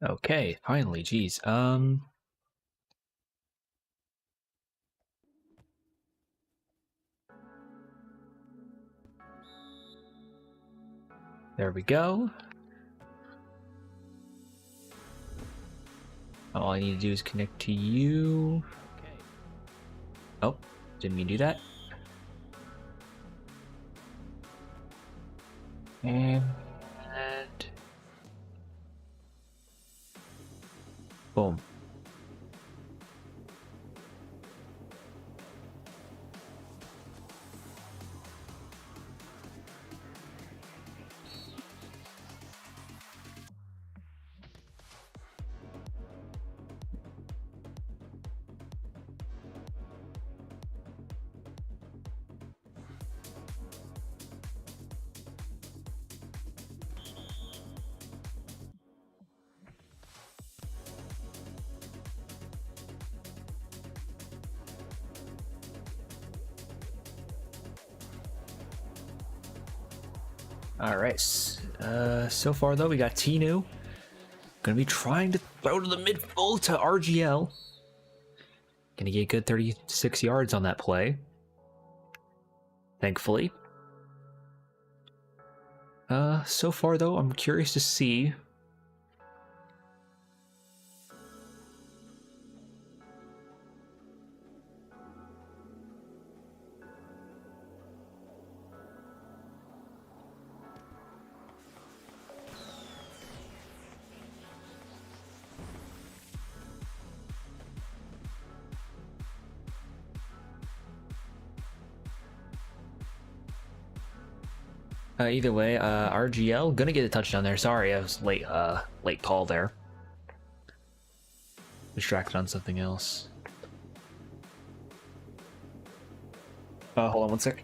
Okay, finally, geez. There we go. All I need to do is connect to you. Okay. Oh, didn't mean to do that. And boom. All right. So far though, we got Tinu. Gonna be trying to throw to the mid full to RGL. Gonna get a good 36 yards on that play. Thankfully. So far though, I'm curious to see. Either way, RGL gonna get a touchdown there. Sorry, I was late call there. Distracted on something else. Hold on one sec.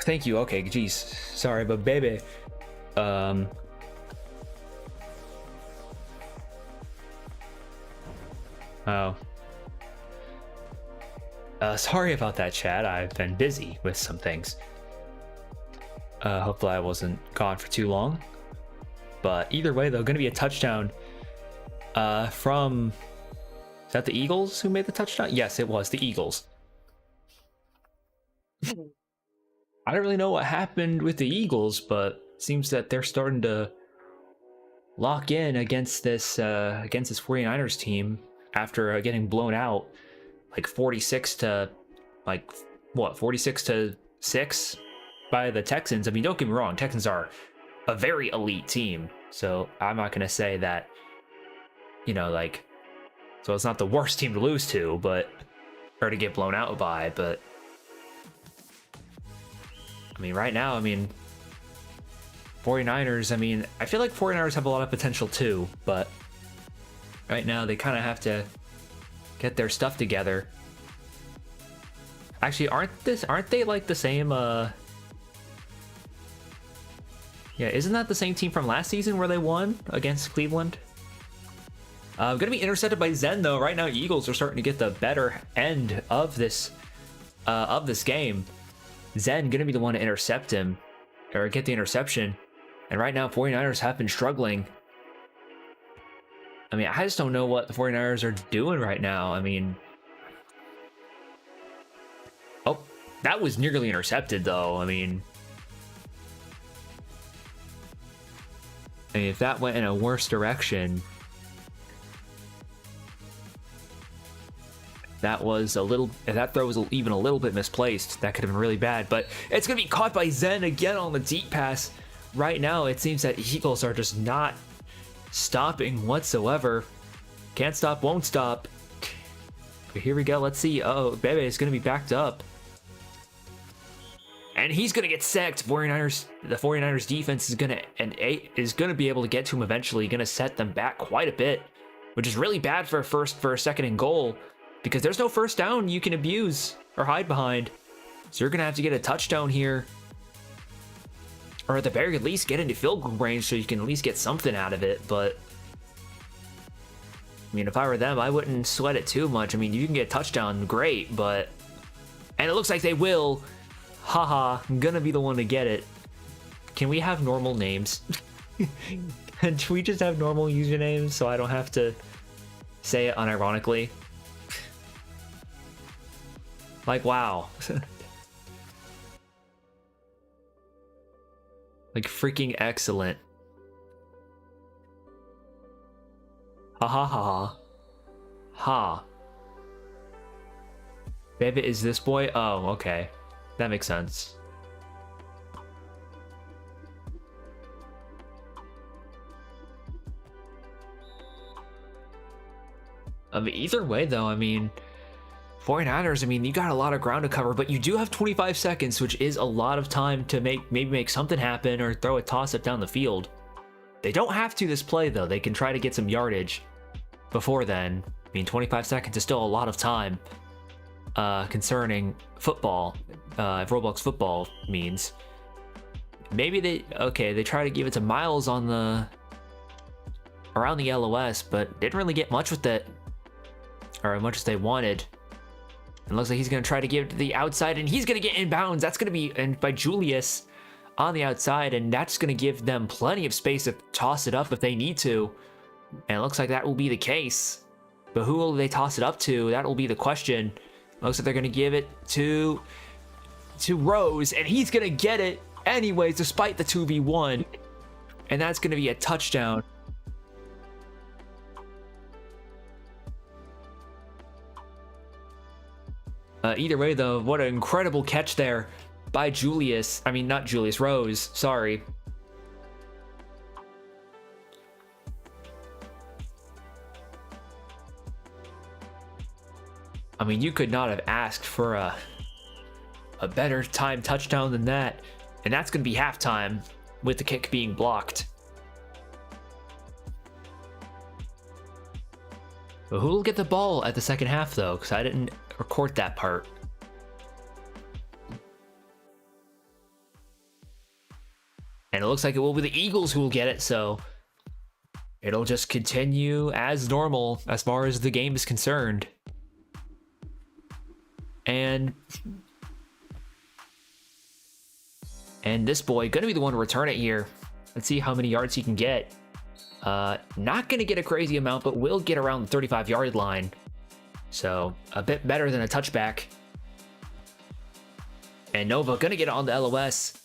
Thank you. Okay, geez. Sorry, but baby. Oh. Sorry about that, chat. I've been busy with some things. Hopefully I wasn't gone for too long. But either way, though, going to be a touchdown from... Is that the Eagles who made the touchdown? Yes, it was the Eagles. I don't really know what happened with the Eagles, but it seems that they're starting to lock in against this 49ers team after getting blown out like 46 to 6 by the Texans. I mean, don't get me wrong, Texans are a very elite team, so I'm not gonna say that, you know, like, so it's not the worst team to lose to, but or to get blown out by, but I mean, right now, I mean, 49ers, I mean, I feel like 49ers have a lot of potential too, but right now they kind of have to get their stuff together. Actually, aren't they like the same, yeah, isn't that the same team from last season where they won against Cleveland? Gonna be intercepted by Zen though. Right now, Eagles are starting to get the better end of this game. Zen gonna be the one to intercept him, or get the interception. And right now, 49ers have been struggling. I mean, I just don't know what the 49ers are doing right now. I mean... Oh, that was nearly intercepted, though. I mean, if that went in a worse direction... That was a little... If that throw was even a little bit misplaced, that could have been really bad. But it's going to be caught by Zen again on the deep pass. Right now, it seems that Eagles are just not stopping whatsoever. Can't stop, won't stop. But here we go. Let's see. Oh, Bebe is going to be backed up. And he's going to get sacked. The 49ers defense is going to be able to get to him eventually. Going to set them back quite a bit, which is really bad for a second and goal, because there's no first down you can abuse or hide behind. So you're going to have to get a touchdown here, or at the very least get into field goal range so you can at least get something out of it. But I mean, if I were them, I wouldn't sweat it too much. I mean, you can get a touchdown, great, but... And it looks like they will. Haha, I'm gonna be the one to get it. Can we have normal names? Can we just have normal usernames so I don't have to say it unironically? Like, wow. Like, freaking excellent. Ha ha ha ha. Ha. Bebe is this boy? Oh, okay. That makes sense. Either way, though, I mean, 49ers, I mean, you got a lot of ground to cover, but you do have 25 seconds, which is a lot of time to maybe make something happen or throw a toss-up down the field. They don't have to this play, though. They can try to get some yardage before then. I mean, 25 seconds is still a lot of time concerning football, if Roblox football means. Maybe they try to give it to Miles on around the LOS, but didn't really get much with it, or as much as they wanted. It looks like he's going to try to give it to the outside, and he's going to get inbounds. That's going to be by Julius on the outside, and that's going to give them plenty of space to toss it up if they need to. And it looks like that will be the case. But who will they toss it up to? That will be the question. Looks like they're going to give it to Rose, and he's going to get it anyways, despite the 2v1. And that's going to be a touchdown. Either way, though, what an incredible catch there by Julius. I mean, not Julius, Rose. Sorry. I mean, you could not have asked for a better timed touchdown than that. And that's going to be halftime with the kick being blocked. But who will get the ball at the second half, though? Because I didn't record that part. And it looks like it will be the Eagles who will get it, so it'll just continue as normal as far as the game is concerned. And this boy gonna be the one to return it here. Let's see how many yards he can get. Not gonna get a crazy amount, but will get around the 35-yard line. So a bit better than a touchback. And Nova gonna get it on the LOS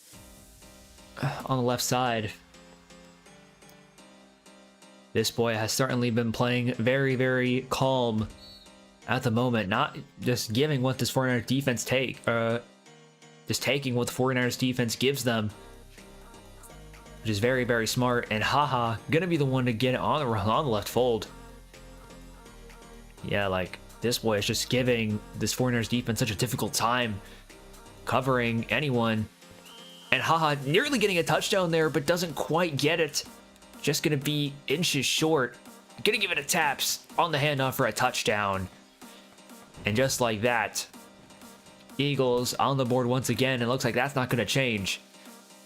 on the left side. This boy has certainly been playing very, very calm at the moment. Not just giving what this 49ers defense just taking what the 49ers defense gives them, which is very, very smart. And Haha gonna be the one to get it on the left fold. Yeah, like this boy is just giving this 49ers defense such a difficult time covering anyone. And Haha nearly getting a touchdown there, but doesn't quite get it. Just gonna be inches short. Gonna give it a taps on the handoff for a touchdown. And just like that, Eagles on the board once again. It looks like that's not gonna change.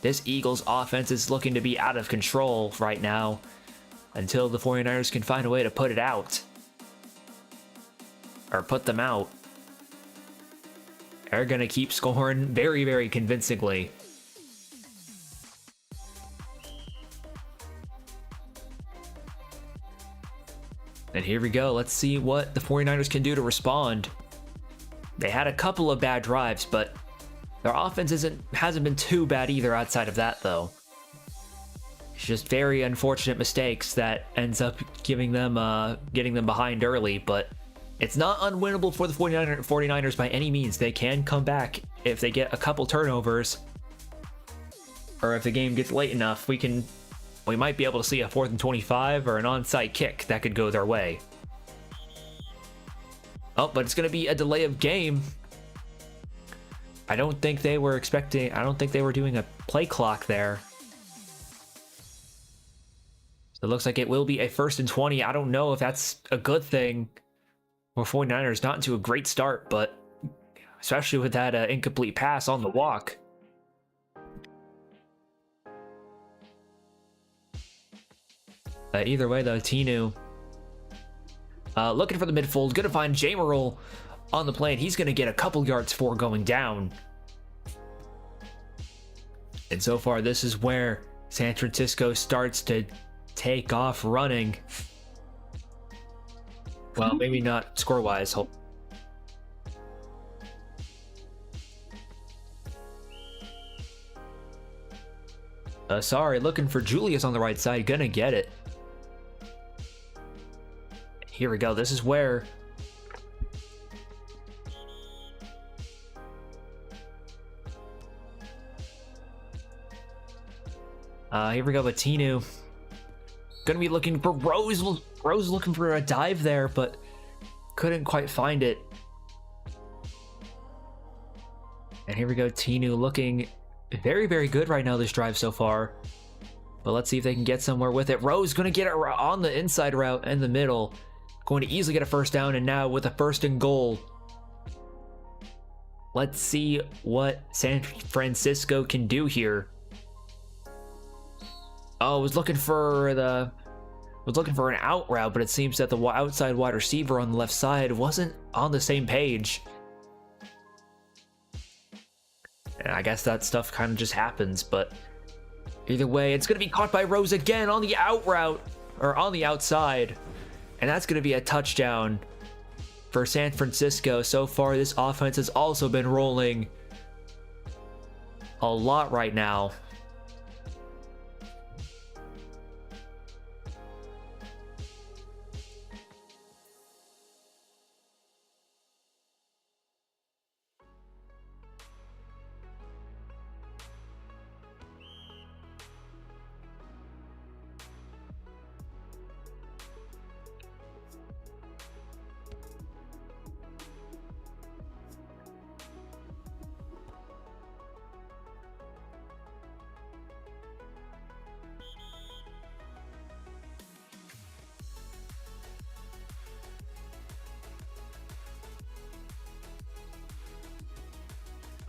This Eagles offense is looking to be out of control right now until the 49ers can find a way to put it out. Or put them out. They're gonna keep scoring very, very convincingly. And here we go. Let's see what the 49ers can do to respond. They had a couple of bad drives, but their offense hasn't been too bad either outside of that, though. It's just very unfortunate mistakes that ends up giving them getting them behind early, but it's not unwinnable for the 49ers by any means. They can come back if they get a couple turnovers, or if the game gets late enough. We might be able to see a 4th and 25 or an onside kick that could go their way. Oh, but it's going to be a delay of game. I don't think they were doing a play clock there. So it looks like it will be a 1st and 20. I don't know if that's a good thing for 49ers. Not into a great start, but especially with that incomplete pass on the walk. Either way, though, Tinu looking for the midfold, gonna find Jamerl on the plane. He's gonna get a couple yards for going down. And so far, this is where San Francisco starts to take off running. Well, maybe not score-wise. Sorry, looking for Julius on the right side. Gonna get it. Here we go. This is where here we go with Tinu. Gonna be looking for Rose. Rose looking for a dive there, but couldn't quite find it. And here we go. Tinu looking very, very good right now this drive so far. But let's see if they can get somewhere with it. Rose gonna get it on the inside route in the middle. Going to easily get a 1st down, and now with a 1st and goal. Let's see what San Francisco can do here. Oh, was looking for an out route, but it seems that the outside wide receiver on the left side wasn't on the same page. And I guess that stuff kind of just happens, but either way, it's going to be caught by Rose again on the out route, or on the outside. And that's going to be a touchdown for San Francisco. So far, this offense has also been rolling a lot right now.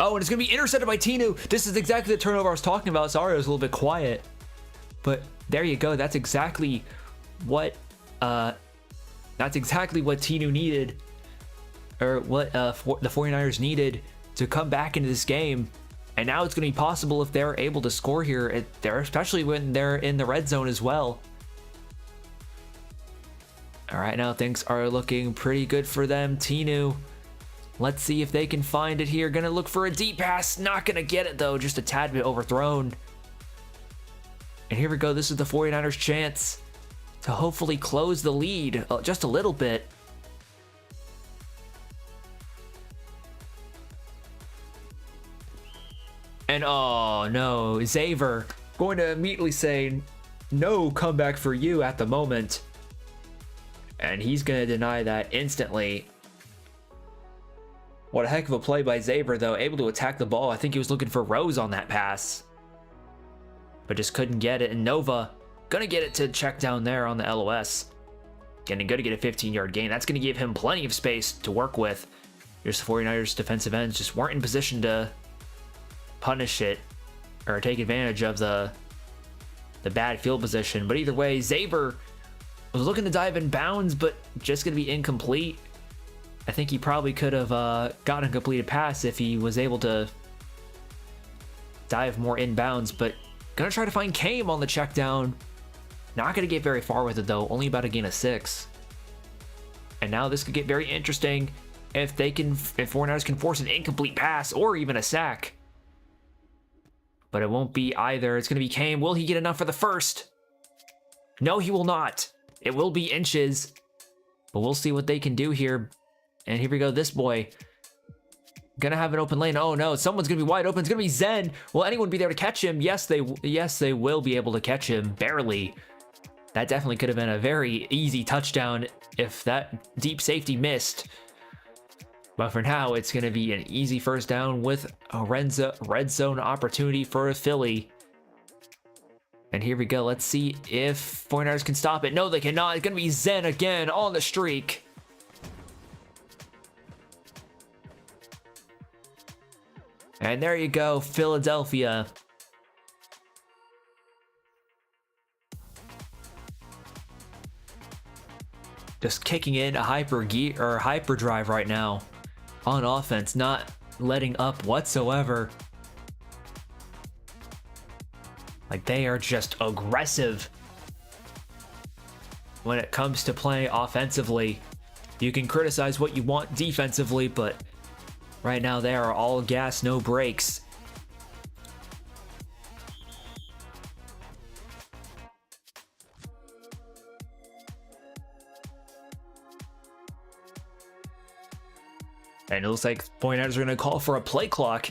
Oh, and it's going to be intercepted by Tinu. This is exactly the turnover I was talking about. Sorry, I was a little bit quiet. But there you go. That's exactly what Tinu needed, or what the 49ers needed to come back into this game. And now it's going to be possible if they're able to score here, especially when they're in the red zone as well. All right, now things are looking pretty good for them. Tinu, let's see if they can find it here. Gonna look for a deep pass. Not gonna get it though, just a tad bit overthrown. And here we go. This is the 49ers' chance to hopefully close the lead just a little bit. And oh no, Xavier going to immediately say no comeback for you at the moment. And he's going to deny that instantly. What a heck of a play by Xavier though, able to attack the ball. I think he was looking for Rose on that pass, but just couldn't get it. And Nova gonna get it to check down there on the LOS. Getting good to get a 15-yard gain. That's gonna give him plenty of space to work with. Here's the 49ers defensive ends just weren't in position to punish it or take advantage of the bad field position. But either way, Xavier was looking to dive in bounds, but just gonna be incomplete. I think he probably could have gotten a completed pass if he was able to dive more inbounds, but gonna try to find Kame on the check down. Not gonna get very far with it though, only about a gain of 6. And now this could get very interesting if 49ers can force an incomplete pass or even a sack. But it won't be either. It's gonna be Kame. Will he get enough for the first? No, he will not. It will be inches, but we'll see what they can do here. And here we go, this boy. Gonna have an open lane. Oh no, someone's gonna be wide open. It's gonna be Zen. Will anyone be there to catch him? Yes, they will be able to catch him, barely. That definitely could have been a very easy touchdown if that deep safety missed. But for now, it's gonna be an easy first down with a red zone opportunity for Philly. And here we go. Let's see if 49ers can stop it. No, they cannot. It's gonna be Zen again on the streak. And there you go, Philadelphia. Just kicking in a hyperdrive right now on offense, not letting up whatsoever. Like, they are just aggressive when it comes to playing offensively. You can criticize what you want defensively, but right now they are all gas, no brakes. And it looks like 49ers are going to call for a play clock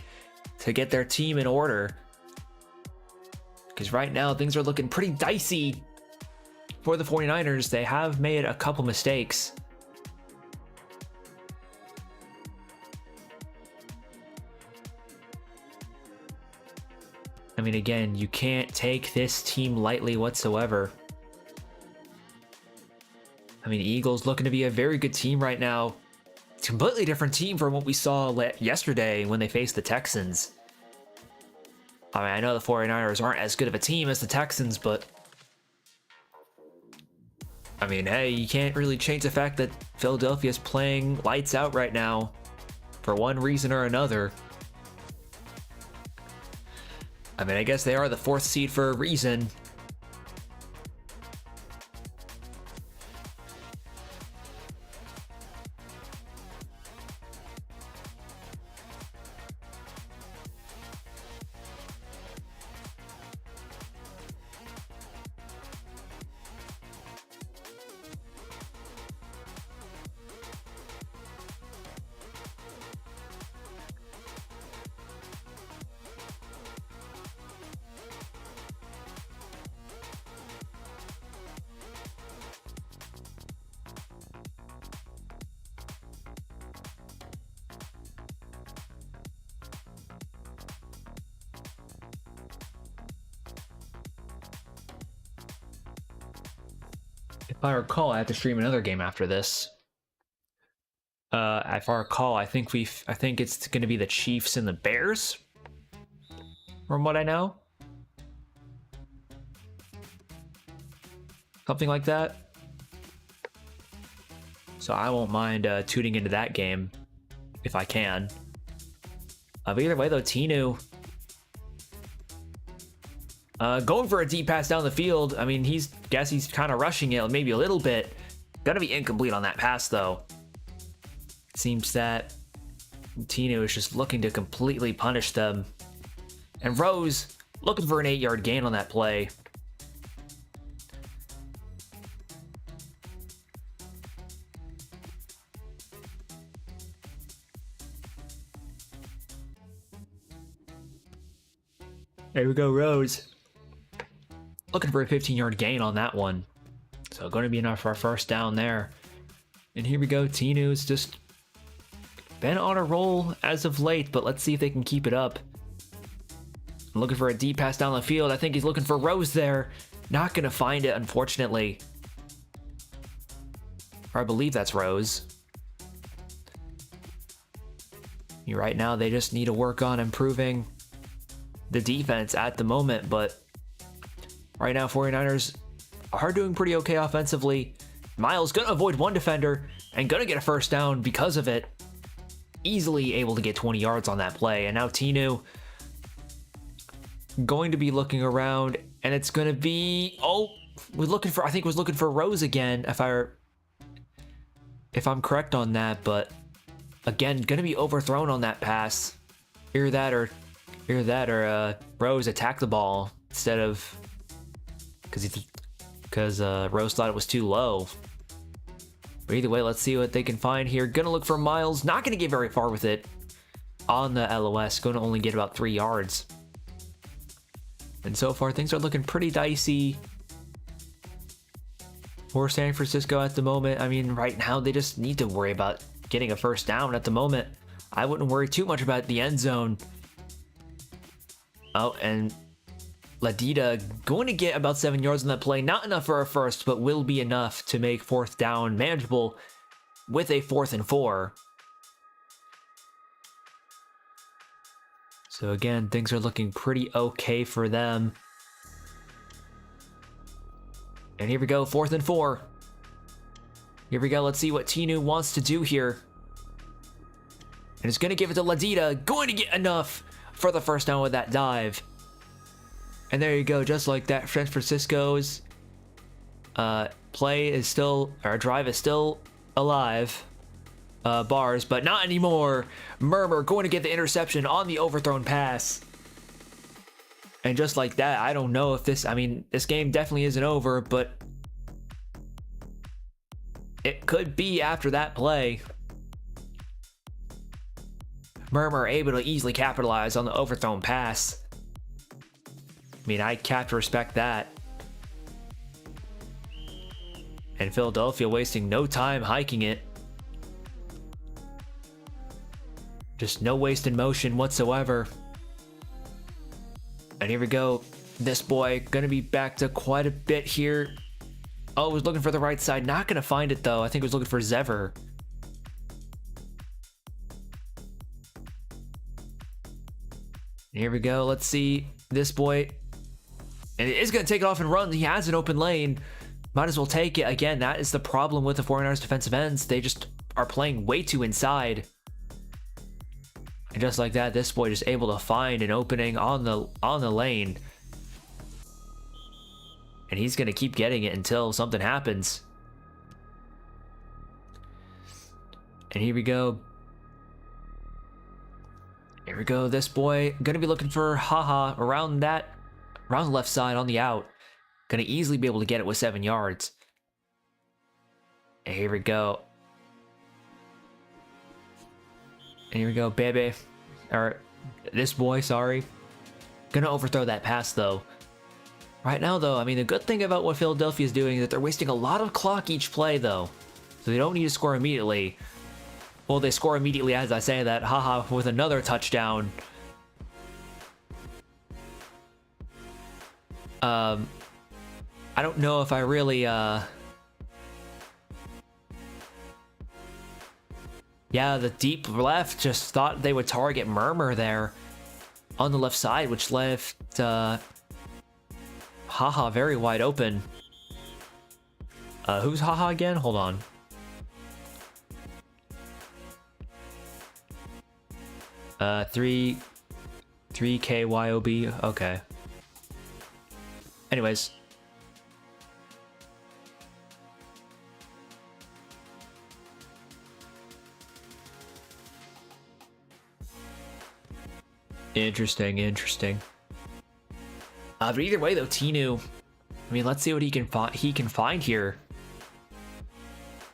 to get their team in order. Because right now things are looking pretty dicey for the 49ers. They have made a couple mistakes. I mean, again, you can't take this team lightly whatsoever. I mean, Eagles looking to be a very good team right now. It's a completely different team from what we saw yesterday when they faced the Texans. I mean, I know the 49ers aren't as good of a team as the Texans, but I mean, hey, you can't really change the fact that Philadelphia's playing lights out right now for one reason or another. I mean, I guess they are the 4th seed for a reason. If I recall, I have to stream another game after this. If I recall, I think it's going to be the Chiefs and the Bears, from what I know. Something like that. So I won't mind tuning into that game if I can. But either way, though, Tinu going for a deep pass down the field. I mean, he's kind of rushing it, maybe a little bit. Gonna be incomplete on that pass, though. It seems that Tinu is just looking to completely punish them. And Rose looking for an 8-yard gain on that play. There we go, Rose. Looking for a 15-yard gain on that one. So going to be enough for our first down there. And here we go. Tinu's just been on a roll as of late, but let's see if they can keep it up. I'm looking for a deep pass down the field. I think he's looking for Rose there. Not going to find it, unfortunately. Or I believe that's Rose. Right now, they just need to work on improving the defense at the moment, but right now 49ers are doing pretty okay offensively. Miles gonna avoid one defender and gonna get a first down because of it. Easily able to get 20 yards on that play. And now Tinu going to be looking around, and it's gonna be I think was looking for Rose again, if I'm correct on that, but again, gonna be overthrown on that pass. Either that or Rose attacked the ball instead of because Rose thought it was too low. But either way, let's see what they can find here. Gonna look for Miles. Not gonna get very far with it on the LOS. Gonna only get about 3 yards. And so far, things are looking pretty dicey for San Francisco at the moment. I mean, right now, they just need to worry about getting a first down at the moment. I wouldn't worry too much about the end zone. Oh, and Ladida going to get about 7 yards on that play. Not enough for a first, but will be enough to make fourth down manageable with a 4th and 4. So again, things are looking pretty okay for them. And here we go, 4th and 4. Here we go, let's see what Tinu wants to do here. And it's going to give it to Ladida. Going to get enough for the first down with that dive. And there you go, just like that, San Francisco's drive is still alive. Bars, but not anymore. Murmur going to get the interception on the overthrown pass. And just like that, I don't know if this game definitely isn't over, but it could be after that play. Murmur able to easily capitalize on the overthrown pass. I mean, I have to respect that. And Philadelphia wasting no time hiking it. Just no wasted motion whatsoever. And here we go. This boy gonna be back to quite a bit here. Oh, was looking for the right side. Not gonna find it though. I think he was looking for Zever. Here we go. Let's see this boy. And it is going to take it off and run. He has an open lane. Might as well take it. Again, that is the problem with the 49ers defensive ends. They just are playing way too inside. And just like that, this boy just able to find an opening on the lane. And he's going to keep getting it until something happens. And here we go. Here we go. This boy going to be looking for Haha around the left side on the out. Going to easily be able to get it with 7 yards. And here we go. And here we go, baby. Or this boy, sorry. Gonna overthrow that pass, though. Right now, though, I mean, the good thing about what Philadelphia is doing is that they're wasting a lot of clock each play, though. So they don't need to score immediately. Well, they score immediately as I say that. Haha, with another touchdown. I don't know if I really, Yeah, the deep left just thought they would target Murmur there on the left side, which left Haha very wide open. Who's Haha again? Hold on. Three KYOB. Okay. Anyways. Interesting. But either way, though, Tinu. I mean, let's see what he can find here.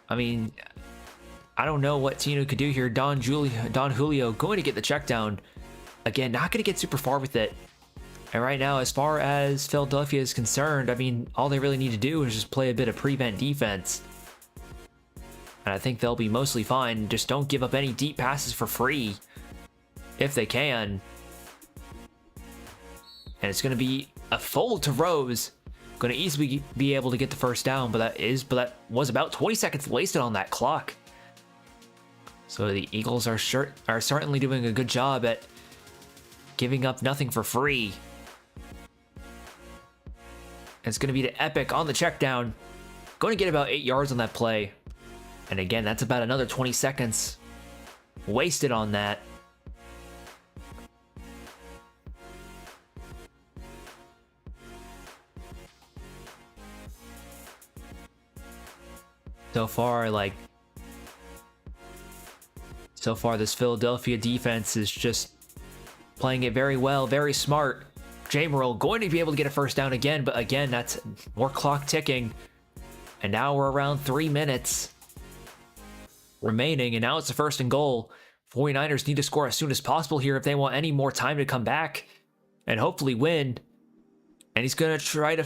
I mean, I don't know what Tinu could do here. Don Julio going to get the check down. Again, not going to get super far with it. And right now, as far as Philadelphia is concerned, I mean, all they really need to do is just play a bit of prevent defense. And I think they'll be mostly fine. Just don't give up any deep passes for free, if they can. And it's going to be a fold to Rose. Going to easily be able to get the first down, but that was about 20 seconds wasted on that clock. So the Eagles are certainly doing a good job at giving up nothing for free. It's going to be to Epic on the check down. Going to get about 8 yards on that play. And again, that's about another 20 seconds wasted on that. So far, this Philadelphia defense is just playing it very well, very smart. Jameril going to be able to get a first down again, but again, that's more clock ticking. And now we're around 3 minutes remaining, and now it's a 1st and goal. 49ers need to score as soon as possible here if they want any more time to come back and hopefully win. And he's going to try to...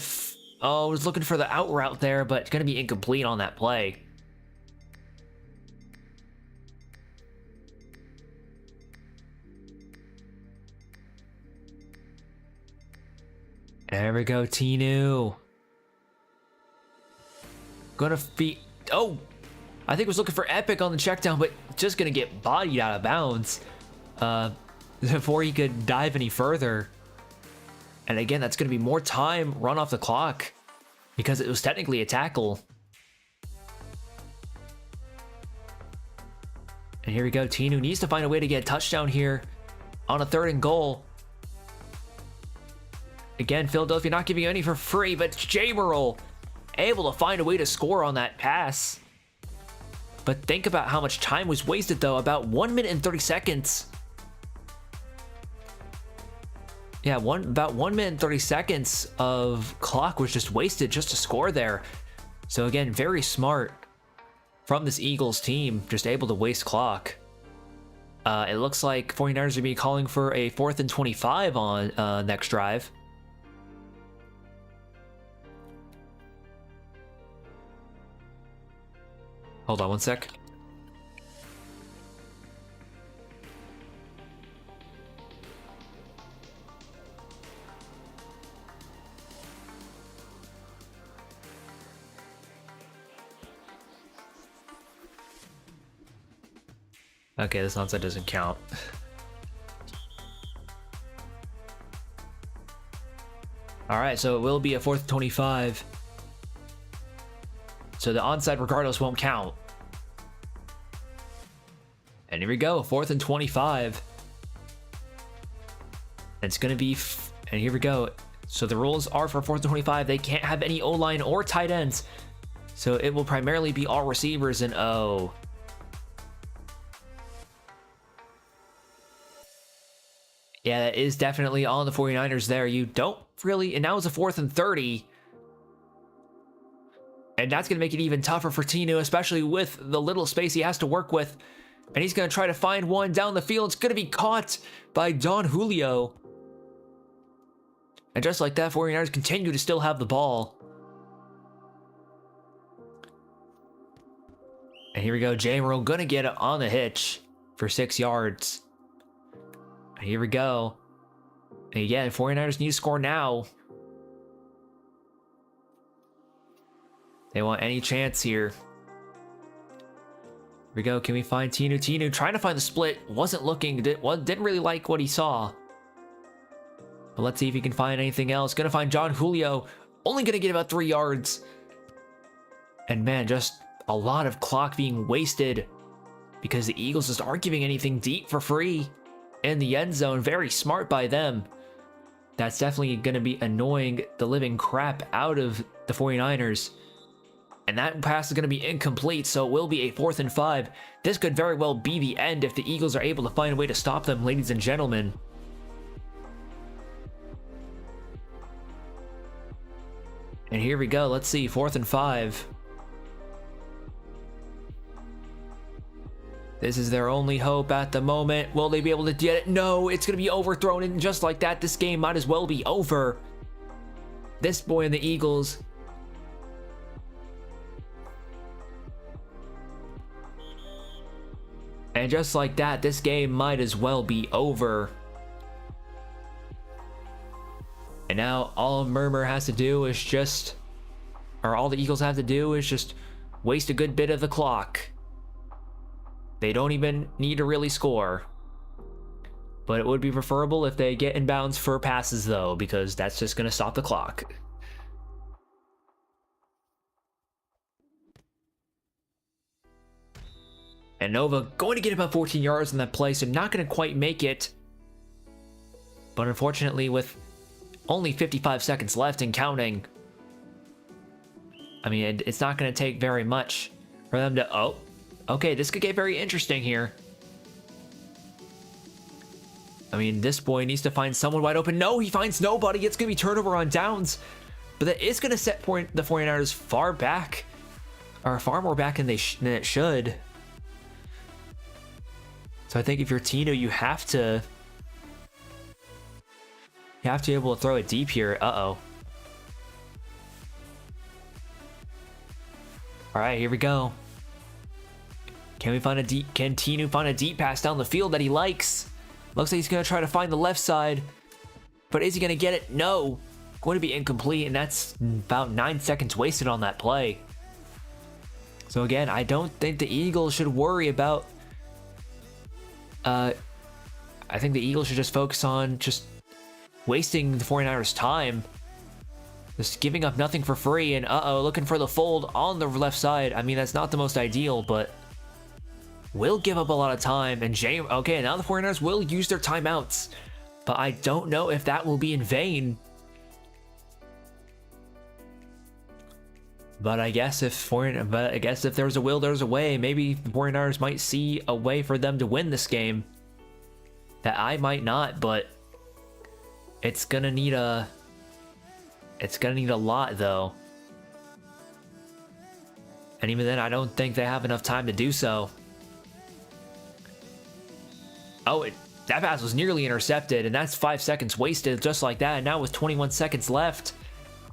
I was looking for the out route there, but it's going to be incomplete on that play. There we go, Tinu. Gonna be... Oh! I think was looking for Epic on the check down, but just gonna get bodied out of bounds before he could dive any further. And again, that's gonna be more time run off the clock because it was technically a tackle. And here we go, Tinu needs to find a way to get a touchdown here on a 3rd and goal. Again, Philadelphia not giving any for free, but Jameril able to find a way to score on that pass. But think about how much time was wasted, though. About 1 minute and 30 seconds. Yeah, about 1 minute and 30 seconds of clock was just wasted just to score there. So again, very smart from this Eagles team, just able to waste clock. It looks like 49ers are be calling for a 4th and 25 on next drive. Hold on one sec. Okay, this onside doesn't count. Alright, so it will be a 4th and 25. So the onside regardless won't count. And here we go, 4th and 25. And it's going to be... And here we go. So the rules are for 4th and 25, they can't have any O-line or tight ends. So it will primarily be all receivers and O. Yeah, that is definitely on the 49ers there. You don't really... And now it's a 4th and 30. And that's going to make it even tougher for Tinu, especially with the little space he has to work with. And he's going to try to find one down the field. It's going to be caught by Don Julio. And just like that, 49ers continue to still have the ball. And here we go. Jameril going to get it on the hitch for 6 yards. And here we go. And again, 49ers need to score now. They want any chance here. we go. Can we find Tinu? Tinu trying to find the split. Wasn't looking. Didn't really like what he saw. But let's see if he can find anything else. Gonna find John Julio. Only gonna get about 3 yards. And man, just a lot of clock being wasted because the Eagles just aren't giving anything deep for free in the end zone. Very smart by them. That's definitely gonna be annoying the living crap out of the 49ers. And that pass is going to be incomplete, so it will be a 4th and 5. This could very well be the end if the Eagles are able to find a way to stop them, ladies and gentlemen. And here we go. Let's see. 4th and 5. This is their only hope at the moment. Will they be able to get it? No, it's going to be overthrown. And just like that, this game might as well be over. This boy and the Eagles... And just like that, this game might as well be over. And now all Murmur has to do is just... Or all the Eagles have to do is just waste a good bit of the clock. They don't even need to really score. But it would be preferable if they get inbounds for passes though, because that's just going to stop the clock. And Nova going to get about 14 yards in that play, so not going to quite make it. But unfortunately, with only 55 seconds left and counting, I mean, it's not going to take very much for them to... Oh, okay, this could get very interesting here. I mean, this boy needs to find someone wide open. No, he finds nobody. It's going to be turnover on downs. But that is going to set the 49ers far back, or far more back than it should. So I think if you're Tino, you have to be able to throw it deep here. Uh-oh. All right, here we go. Can Tino find a deep pass down the field that he likes? Looks like he's going to try to find the left side. But is he going to get it? No. Going to be incomplete, and that's about 9 seconds wasted on that play. So again, I don't think the Eagles should worry about... I think the Eagles should just focus on just wasting the 49ers time. Just giving up nothing for free, and looking for the fold on the left side. I mean, that's not the most ideal, but will give up a lot of time. And okay, now the 49ers will use their timeouts, but I don't know if that will be in vain. But I guess if there's a will, there's a way. Maybe the 49ers might see a way for them to win this game that I might not, but it's gonna need a lot though. And even then, I don't think they have enough time to do so. Oh, that pass was nearly intercepted, and that's 5 seconds wasted just like that. And now with 21 seconds left,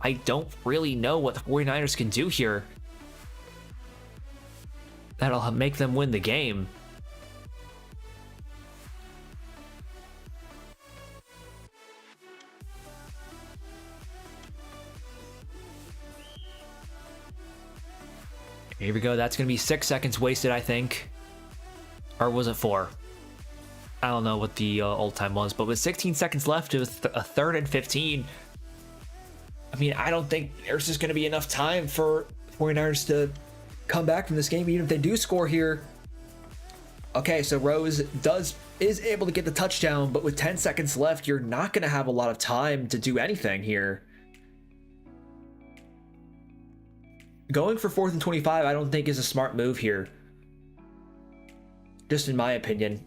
I don't really know what the 49ers can do here that'll make them win the game. Here we go. That's going to be 6 seconds wasted, I think. Or was it 4? I don't know what the old time was, but with 16 seconds left, it was a 3rd and 15. I mean, I don't think there's just going to be enough time for 49ers to come back from this game, even if they do score here. Okay, so Rose is able to get the touchdown, but with 10 seconds left, you're not going to have a lot of time to do anything here. Going for 4th and 25, I don't think is a smart move here. Just in my opinion.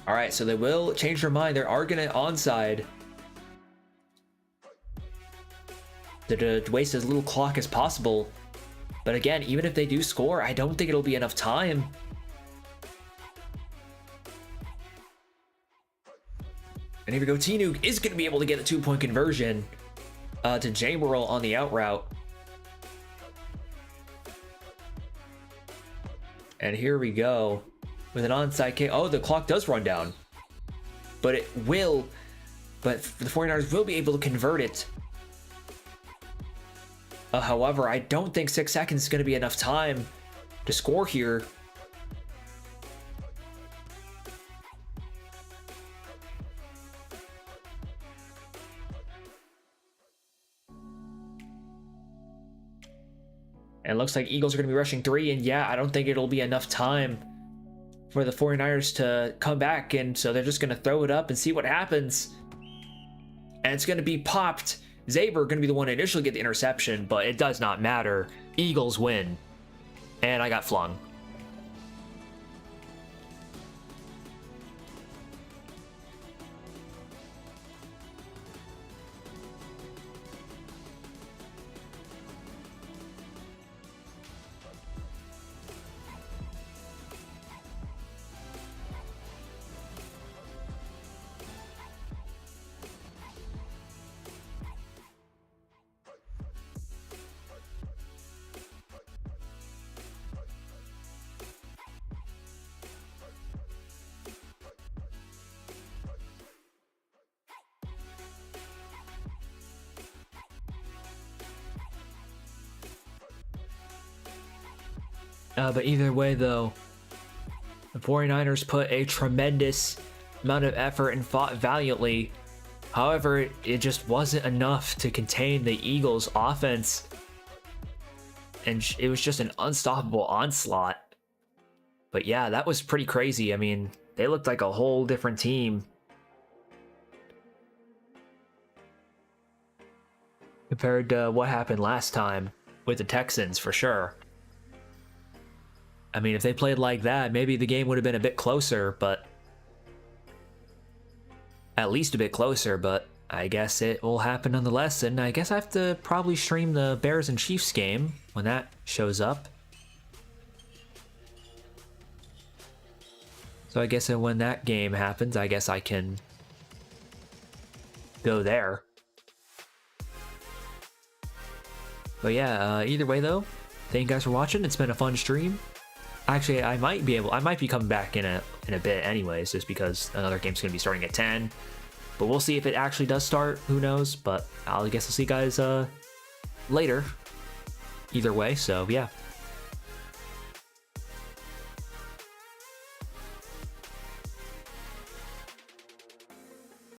All right, so they will change their mind. They are going to onside to waste as little clock as possible. But again, even if they do score, I don't think it'll be enough time. And here we go. Tinu is going to be able to get a 2-point conversion to Jamerl on the out route. And here we go with an onside kick. Oh, the clock does run down. But the 49ers will be able to convert it. However, I don't think 6 seconds is going to be enough time to score here. And it looks like Eagles are going to be rushing 3, and yeah, I don't think it'll be enough time for the 49ers to come back, and so they're just going to throw it up and see what happens. And it's going to be popped. Zaber going to be the one to initially get the interception, but it does not matter. Eagles win. And I got flung. But either way, though, the 49ers put a tremendous amount of effort and fought valiantly. However, it just wasn't enough to contain the Eagles' offense. And it was just an unstoppable onslaught. But yeah, that was pretty crazy. I mean, they looked like a whole different team compared to what happened last time with the Texans, for sure. I mean, if they played like that, maybe the game would have been a bit closer, but at least a bit closer, but I guess it will happen nonetheless. And I guess I have to probably stream the Bears and Chiefs game when that shows up. So I guess when that game happens, I guess I can go there. But yeah, either way though, thank you guys for watching. It's been a fun stream. Actually, I might be coming back in a bit anyways, just because another game's gonna be starting at 10. But we'll see if it actually does start. Who knows? But I guess I'll see you guys later. Either way, so yeah.